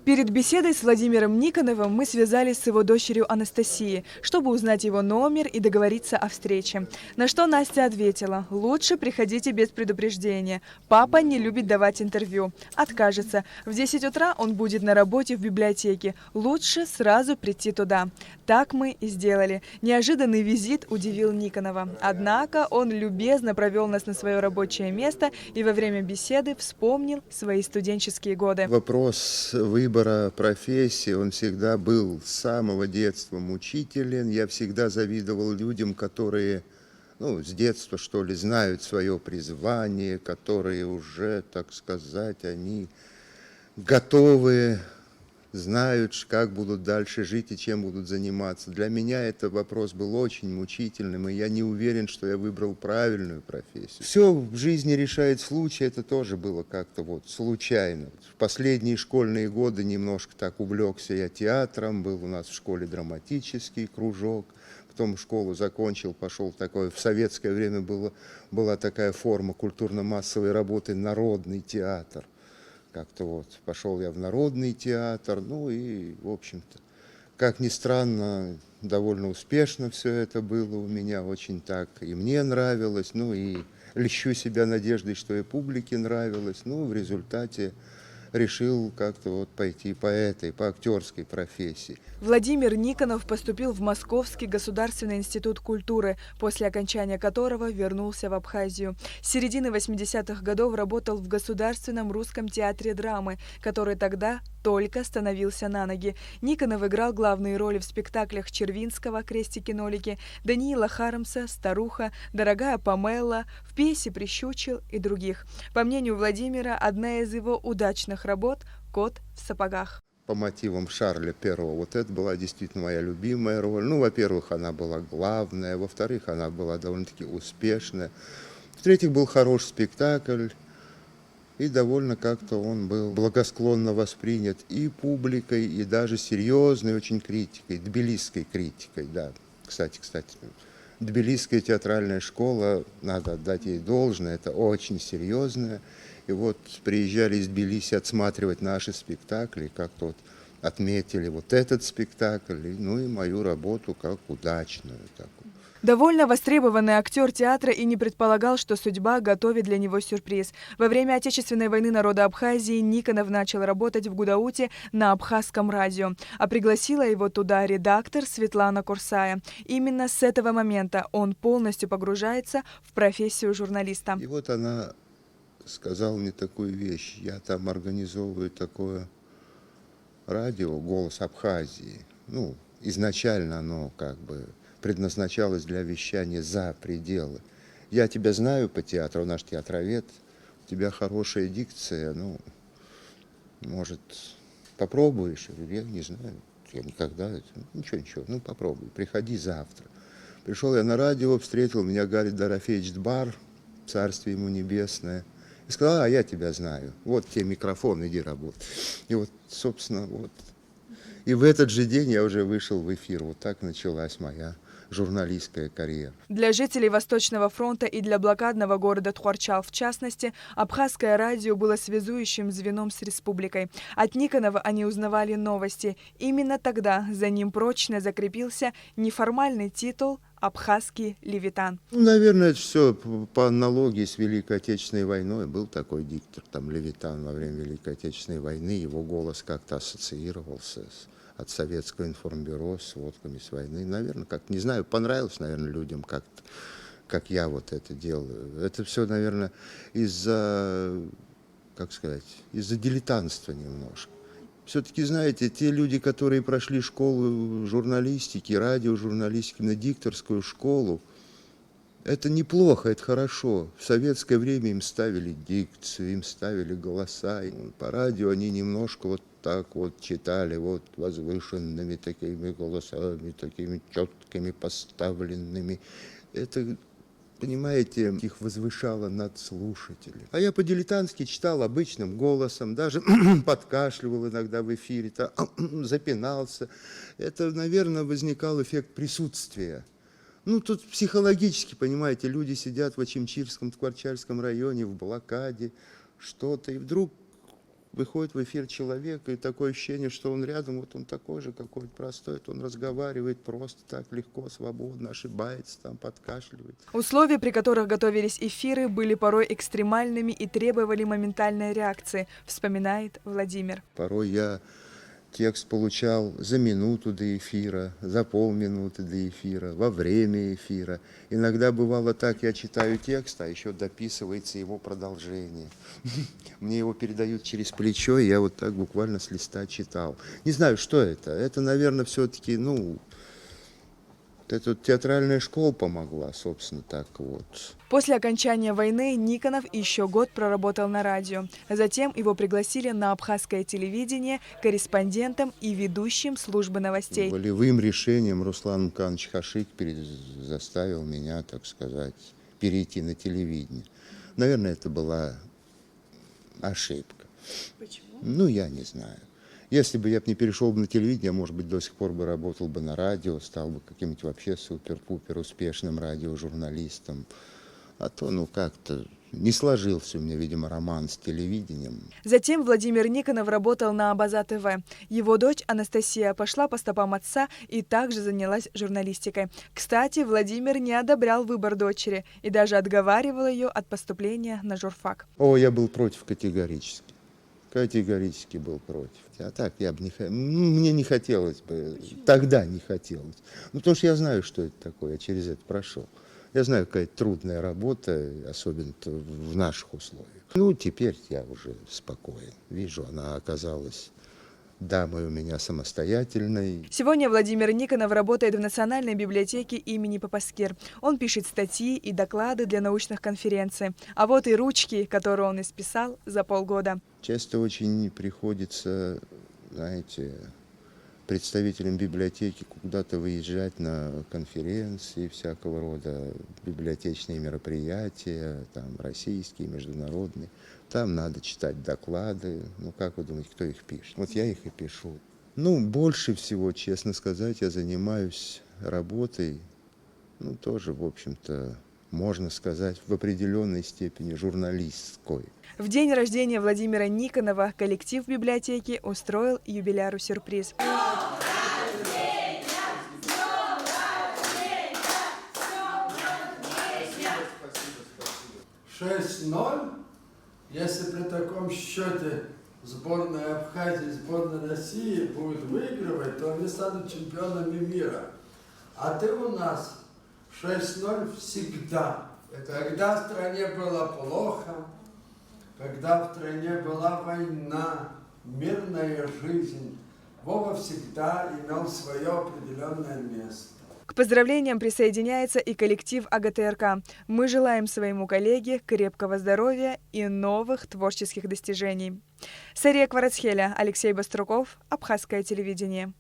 Перед беседой с Владимиром Никоновым мы связались с его дочерью Анастасией, чтобы узнать его номер и договориться о встрече. На что Настя ответила: «Лучше приходите без предупреждения. Папа не любит давать интервью. Откажется. В 10 утра он будет на работе в библиотеке. Лучше сразу прийти туда». Так мы и сделали. Неожиданный визит удивил Никонова. Однако он любезно провел нас на свое рабочее место и во время беседы вспомнил свои студенческие годы. Вопрос выбора профессии, он всегда был с самого детства мучителен. Я всегда завидовал людям, которые, с детства, что ли, знают свое призвание, которые уже, так сказать, они готовы, знают, как будут дальше жить и чем будут заниматься. Для меня этот вопрос был очень мучительным, и я не уверен, что я выбрал правильную профессию. Все в жизни решает случай, это тоже было как-то случайно. В последние школьные годы немножко так увлекся я театром, был у нас в школе драматический кружок, потом школу закончил, пошел такой, в советское время была такая форма культурно-массовой работы — народный театр. Как-то пошел я в народный театр, и, в общем-то, как ни странно, довольно успешно все это было у меня, очень так и мне нравилось, и льщу себя надеждой, что и публике нравилось, в результате решил как-то пойти по актерской профессии. Владимир Никонов поступил в Московский государственный институт культуры, после окончания которого вернулся в Абхазию. С середины 80-х годов работал в Государственном русском театре драмы, который тогда только становился на ноги. Никонов играл главные роли в спектаклях Червинского «Крестики-нолики», Даниила Харамса «Старуха», «Дорогая Памелла», в пьесе «Прищучил» и других. По мнению Владимира, одна из его удачных работ «Кот в сапогах». По мотивам Шарля Перро. Это была действительно моя любимая роль. Во-первых, она была главная, во-вторых, она была довольно-таки успешная. В-третьих, был хороший спектакль, и довольно как-то он был благосклонно воспринят и публикой, и даже серьезной очень критикой, тбилисской критикой, да. Кстати, тбилисская театральная школа, надо отдать ей должное, это очень серьезная. И приезжали из Тбилиси отсматривать наши спектакли, как-то отметили этот спектакль, и мою работу как удачную такую. Довольно востребованный актер театра и не предполагал, что судьба готовит для него сюрприз. Во время Отечественной войны народа Абхазии Никонов начал работать в Гудауте на абхазском радио, а пригласила его туда редактор Светлана Курсая. Именно с этого момента он полностью погружается в профессию журналиста. И она сказала мне такую вещь: я там организовываю такое радио «Голос Абхазии». Изначально оно предназначалось для вещания за пределы. Я тебя знаю по театру, наш театровед, у тебя хорошая дикция, может, попробуешь? Я говорю, я не знаю, я никогда, ничего, попробуй, приходи завтра. Пришел я на радио, встретил меня Гарри Дорофеевич Дбар, царствие ему небесное, и сказал: а я тебя знаю, вот тебе микрофон, иди работай. И собственно, И в этот же день я уже вышел в эфир. Так началась моя журналистская карьера. Для жителей Восточного фронта и для блокадного города Тхуарчал, в частности, абхазское радио было связующим звеном с республикой. От Никонова они узнавали новости. Именно тогда за ним прочно закрепился неформальный титул «Абхазский Левитан». Наверное, это все по аналогии с Великой Отечественной войной. Был такой диктор, Левитан, во время Великой Отечественной войны. Его голос как-то ассоциировался от советского информбюро с сводками с войны. Наверное, не знаю, понравилось, наверное, людям как-то, как я это делаю. Это все, наверное, из-за дилетантства немножко. Все-таки, знаете, те люди, которые прошли школу журналистики, радиожурналистики, на дикторскую школу, это неплохо, это хорошо. В советское время им ставили дикцию, им ставили голоса. По радио они немножко так читали, возвышенными такими голосами, такими четкими поставленными. Это, понимаете, их возвышало над слушателем. А я по-дилетантски читал обычным голосом, даже подкашливал иногда в эфире, запинался. Это, наверное, возникал эффект присутствия. Тут психологически, понимаете, люди сидят в Очимчирском, Тхуарчальском районе, в блокаде, что-то, и вдруг выходит в эфир человек, и такое ощущение, что он рядом, вот он такой же, какой-то простой, он разговаривает просто так легко, свободно, ошибается, там подкашливает. Условия, при которых готовились эфиры, были порой экстремальными и требовали моментальной реакции, вспоминает Владимир. Порой я текст получал за минуту до эфира, за полминуты до эфира, во время эфира. Иногда бывало так, я читаю текст, а еще дописывается его продолжение. Мне его передают через плечо, и я вот так буквально с листа читал. Не знаю, что это. Это, наверное, все-таки, эта театральная школа помогла, собственно, так вот. После окончания войны Никонов еще год проработал на радио. Затем его пригласили на абхазское телевидение корреспондентом и ведущим службы новостей. Волевым решением Руслан Мканович Хашик заставил меня, так сказать, перейти на телевидение. Наверное, это была ошибка. Почему? Я не знаю. Если бы я не перешел бы на телевидение, может быть, до сих пор бы работал бы на радио, стал бы каким-нибудь вообще супер-пупер успешным радиожурналистом. А то, как-то не сложился у меня, видимо, роман с телевидением. Затем Владимир Никонов работал на Абаза ТВ. Его дочь Анастасия пошла по стопам отца и также занялась журналистикой. Кстати, Владимир не одобрял выбор дочери и даже отговаривал ее от поступления на журфак. Я был против категорически. Категорически был против. А так я бы мне не хотелось бы, тогда не хотелось. Потому что я знаю, что это такое, я через это прошел. Я знаю, какая трудная работа, особенно в наших условиях. Теперь я уже спокоен. Вижу, она оказалась дамой у меня самостоятельной. Сегодня Владимир Никонов работает в Национальной библиотеке имени Папаскир. Он пишет статьи и доклады для научных конференций. А вот и ручки, которые он исписал за полгода. Часто очень приходится, знаете, представителям библиотеки куда-то выезжать на конференции, всякого рода библиотечные мероприятия, там российские, международные. Там надо читать доклады. Как вы думаете, кто их пишет? Вот я их и пишу. Больше всего, честно сказать, я занимаюсь работой, тоже, в общем-то, можно сказать, в определенной степени журналистской. В день рождения Владимира Никонова коллектив библиотеки устроил юбиляру сюрприз. 6-0. Если при таком счете сборная Абхазии, сборная России будет выигрывать, то они станут чемпионами мира. А ты у нас 6-0 всегда. Когда в стране было плохо, когда в стране была война, мирная жизнь, Вова всегда имел свое определенное место. К поздравлениям присоединяется и коллектив АГТРК. Мы желаем своему коллеге крепкого здоровья и новых творческих достижений. Сария Кварацхеля, Алексей Баструков, Абхазское телевидение.